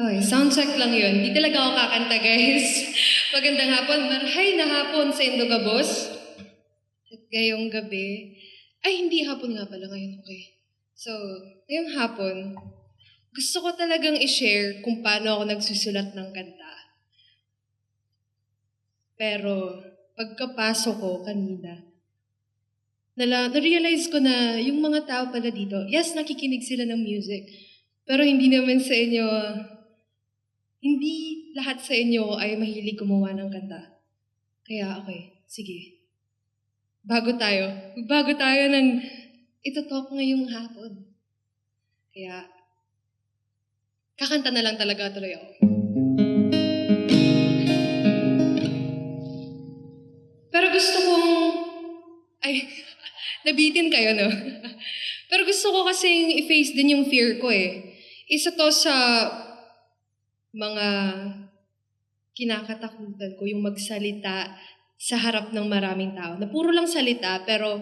Okay, sound check lang yun. Di talaga ako kakanta, guys. Magandang hapon. Marhay na hapon sa Indogabos. At ngayong gabi, ay hindi hapon nga pala ngayon, okay. So, ngayong hapon, gusto ko talagang i-share kung paano ako nagsusulat ng kanta. Pero, pagkapasok ko kanina, na-realize ko na yung mga tao pala dito, yes, nakikinig sila ng music, pero hindi naman sa inyo, hindi lahat sa inyo ay mahilig gumawa ng kanta. Kaya, okay, sige. Bago tayo ng ito-talk ngayong hapon. Kaya, kakanta na lang talaga tuloy ako. Pero gusto kong, nabitin kayo, no? Pero gusto ko kasing i-face din yung fear ko eh. Isa to sa mga kinakatakutan ko, yung magsalita sa harap ng maraming tao. Na puro lang salita, pero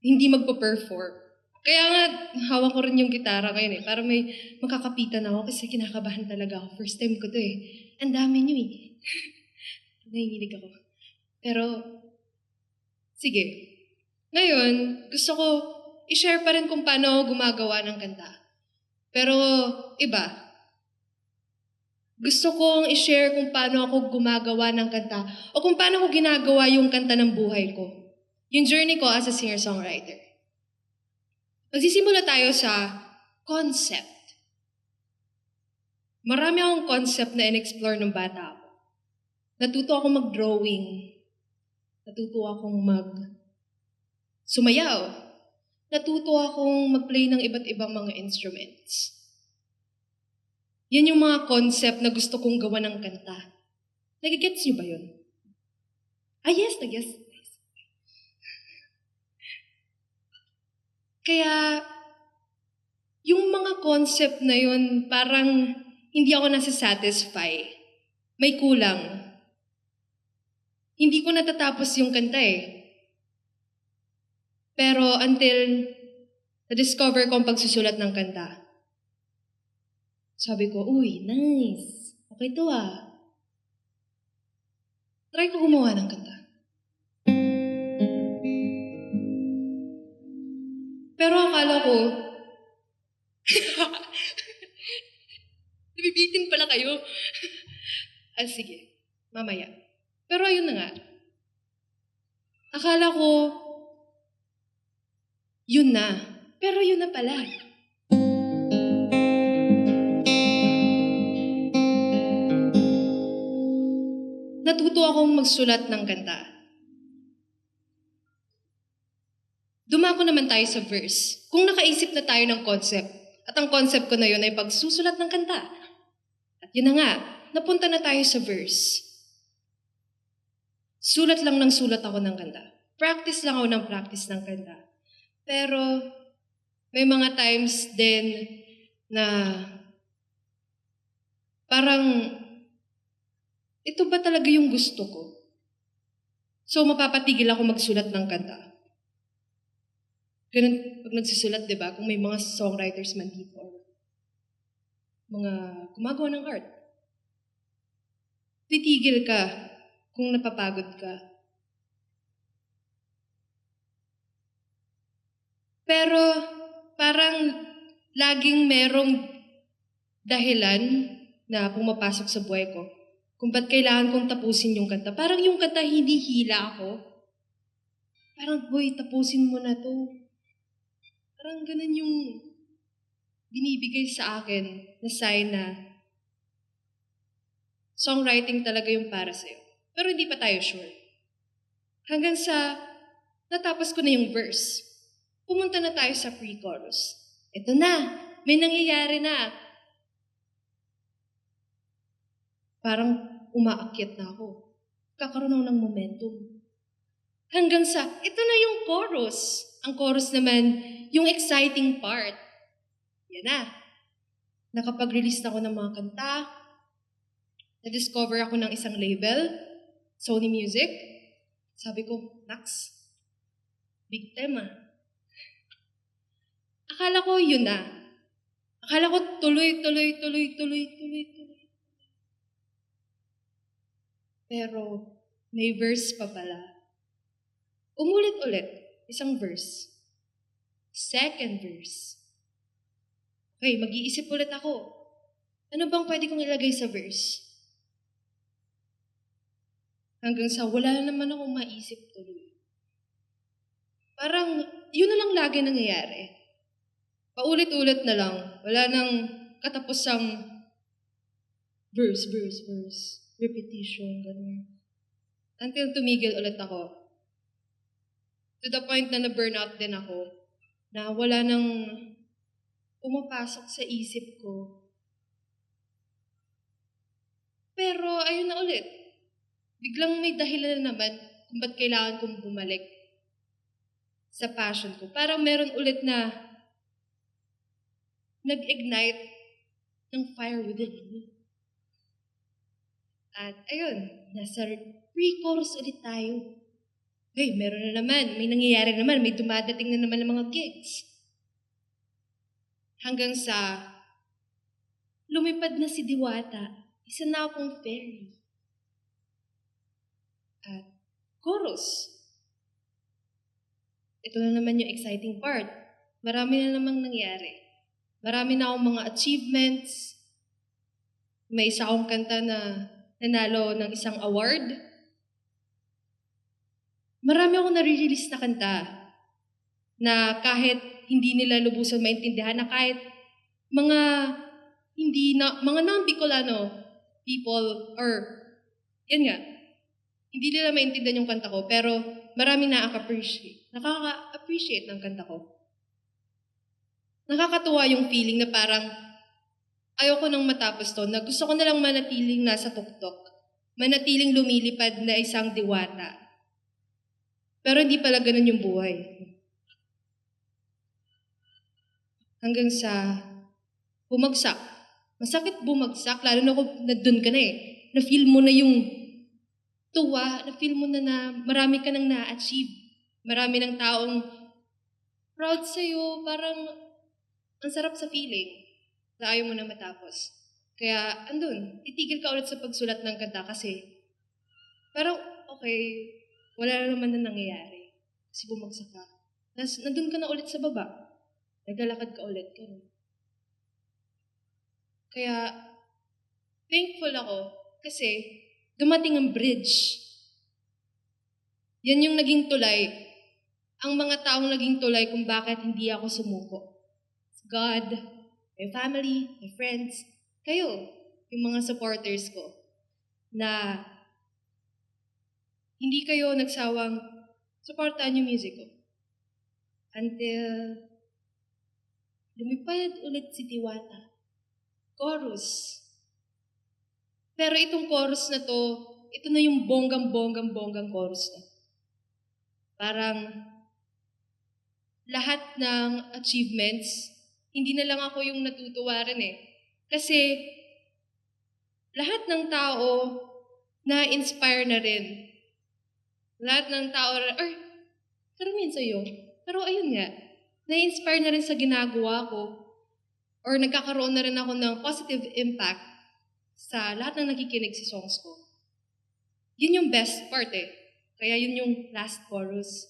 hindi magpo-perform. Kaya nga, hawak ko rin yung gitara ngayon eh. Para may makakapitan ako kasi kinakabahan talaga ako. First time ko to eh. Ang dami nyo eh. Nahinginig ako. Pero, sige. Ngayon, gusto ko i-share pa rin kung paano ako gumagawa ng kanta. Pero, iba. Gusto kong i-share kung paano ako gumagawa ng kanta o kung paano ko ginagawa yung kanta ng buhay ko. Yung journey ko as a singer-songwriter. Magsisimula tayo sa concept. Marami akong concept na in-explore ng bata ako. Natuto akong mag-drawing. Natuto akong sumayaw. Natuto akong mag-play ng iba't ibang mga instruments. Yan yung mga concept na gusto kong gawa ng kanta. Nagigets niyo ba yun? Yes, nag-yes. Kaya, yung mga concept na yun, parang hindi ako nasa-satisfy. May kulang. Hindi ko natatapos yung kanta eh. Pero until na-discover ko ang pagsusulat ng kanta, sabi ko, uy, nice. Okay to ah. Try ko gumawa ng kanta. Pero akala ko, nabibitin pala kayo. Sige, mamaya. Pero ayun na nga. Akala ko, yun na. Pero yun na pala. Natuto akong magsulat ng kanta. Dumako naman tayo sa verse. Kung nakaisip na tayo ng concept, at ang concept ko na yun ay pagsusulat ng kanta. At yun na nga, napunta na tayo sa verse. Sulat lang ng sulat ako ng kanta. Practice lang ako ng practice ng kanta. Pero may mga times din na parang ito ba talaga yung gusto ko? So mapapatigil ako magsulat ng kanta. Ganun pag nagsusulat, di ba? Kung may mga songwriters man dito or mga gumagawa ng art. Titigil ka kung napapagod ka. Pero parang laging merong dahilan na pumapasok sa buhay ko kung ba't kailangan kong tapusin yung kanta. Parang yung kanta, hindi hila ako. Parang, hoy, tapusin mo na to. Parang ganun yung binibigay sa akin na sign na songwriting talaga yung para sa'yo. Pero hindi pa tayo sure. Hanggang sa natapos ko na yung verse. Pumunta na tayo sa pre-chorus. Ito na, may nangyayari na. Parang umaakyat na ako. Kakaroon ako ng momentum. Hanggang sa, ito na yung chorus. Ang chorus naman, yung exciting part, yan na. Nakapag-release na ako ng mga kanta. Na-discover ako ng isang label, Sony Music. Sabi ko, Nax, big time ah. Akala ko yun na. Akala ko tuloy. Pero may verse pa pala. Umulit-ulit, isang verse. Second verse. Okay, mag-iisip ulit ako. Ano bang pwede kong ilagay sa verse? Hanggang sa wala naman akong maisip tuloy. Parang, yun na lang lagi nangyayari. Paulit-ulit na lang. Wala nang katapusang verse. Repetition, gano'n. Until tumigil ulit ako. To the point na na-burnout din ako. Na wala nang pumapasok sa isip ko. Pero, ayun na ulit. Biglang may dahilan naman kung ba't kailangan kong bumalik sa passion ko. Parang meron ulit na nag-ignite ng fire within me. At ayun, nasa pre-chorus ulit tayo. Hey, meron na naman, may nangyayari naman, may dumadating na naman ng mga gigs. Hanggang sa lumipad na si Diwata, isa na akong fairy. At chorus. Ito na naman yung exciting part. Marami na namang nangyari. Marami na akong mga achievements. May isa akong kanta na nanalo ng isang award. Marami akong nare-release na kanta na kahit hindi nila lubusan maintindihan, na kahit mga non-Bicolano people, or yan nga, hindi nila maintindihan yung kanta ko, pero marami nakaka-appreciate ng kanta ko. Nakakatuwa yung feeling na parang ayoko nang matapos to, na gusto ko na lang manatiling nasa tuktok, manatiling lumilipad na isang diwata. Pero hindi pala ganun yung buhay. Hanggang sa bumagsak. Masakit bumagsak, lalo na kung nandun ka na eh. Na-feel mo na yung tuwa, na-feel mo na marami ka nang na-achieve. Marami ng taong proud sa'yo, parang ang sarap sa feeling na ayaw mo na matapos. Kaya, andun, itigil ka ulit sa pagsulat ng kanta kasi parang, okay, wala na naman na nangyayari. Kasi bumagsak ka. Nandun ka na ulit sa baba. Naglalakad ka ulit. Ganun. Kaya, thankful ako kasi dumating ang bridge. Yan yung naging tulay. Ang mga taong naging tulay kung bakit hindi ako sumuko. God, my family, my friends, kayo, yung mga supporters ko, na hindi kayo nagsawang supportahan yung music ko. Until lumipad ulit si Diwata. Chorus. Pero itong chorus na to, ito na yung bonggang chorus na. Parang lahat ng achievements, hindi na lang ako yung natutuwa rin eh. Kasi lahat ng tao na-inspire na rin. Lahat ng tao, or karamihan sa'yo. Pero ayun nga, na-inspire na rin sa ginagawa ko, or nagkakaroon na rin ako ng positive impact sa lahat ng nakikinig sa songs ko. Yun yung best part eh. Kaya yun yung last chorus.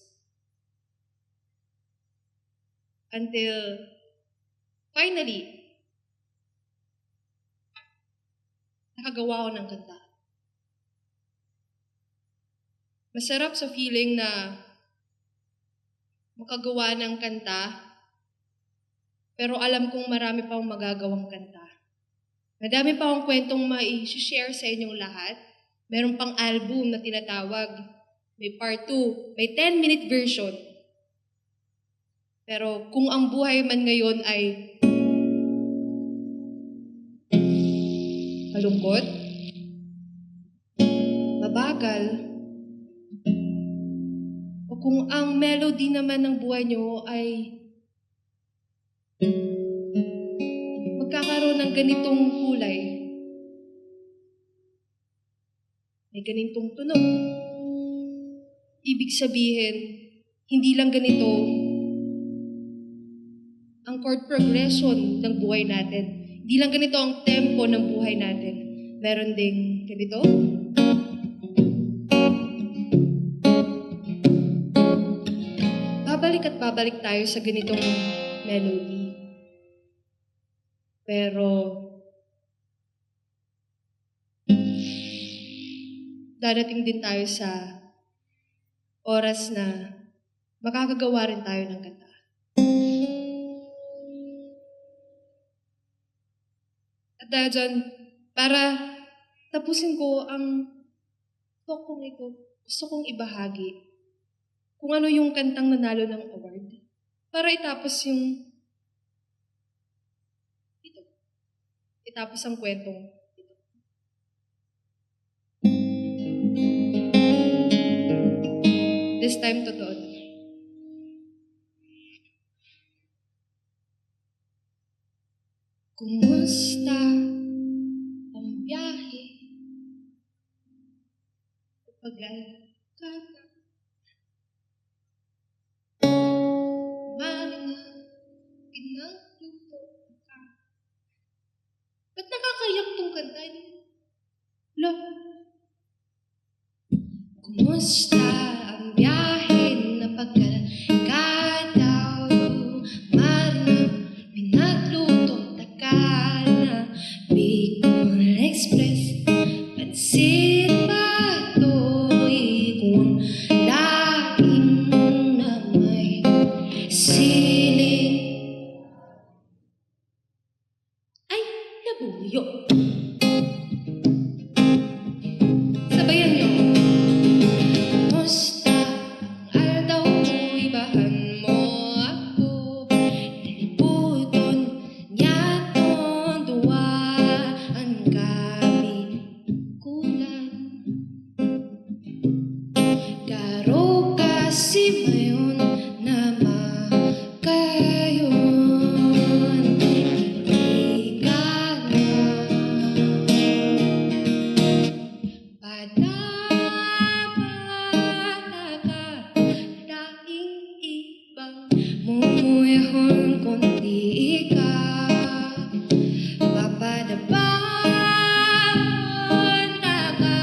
Until, finally, nakagawa ko ng kanta. Masarap sa feeling na makagawa ng kanta, pero alam kong marami pa akong magagawang kanta. Madami pa akong kwentong mai-share sa inyong lahat. Meron pang album na tinatawag. May part 2. May 10-minute version. Pero kung ang buhay man ngayon ay malungkot, mabagal, o kung ang melody naman ng buhay nyo ay magkakaroon ng ganitong kulay. May ganitong tunog. Ibig sabihin, hindi lang ganito ang chord progression ng buhay natin. Hindi lang ganito ang tempo ng buhay natin. Meron ding ganito. Babalik at babalik tayo sa ganitong melody. Pero, darating din tayo sa oras na makakagawa rin tayo ng kanta. At dahil dyan, para tapusin ko ang talk kong ito, gusto kong ibahagi kung ano yung kantang nanalo ng award. Para itapos yung ito. Itapos ang kwentong ito. This time, totoo na. Kumusta ang biyahe? Tagal ka na. Marina, pinagluto ka. Ba't nakakayak tong kanta? Lo. Kumusta ang biyahe na pagkal ka daw? Marina, pinagluto ka na. Bicol Express, pansit patoy, kung laing na may siling. Ay, nabuyo. Sabayan niyo. Kumusta ang aldaw ko, ibahan mo ako. Nalibuton niya tong duwaan kami kulan. Karo kasi mayon na makayon. Hindi ka na padabala ka, daing ibang mumuyahon konti ka. Papadabala ka,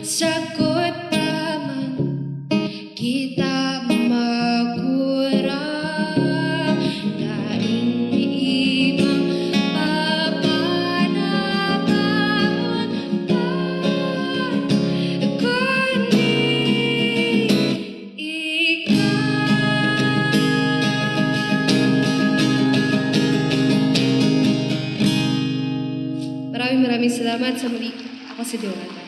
sagot naman kita magkurang. Daing ibang papadabala ka, kundi ikaw. Maraming salamat sa muli. Ako si Diwata.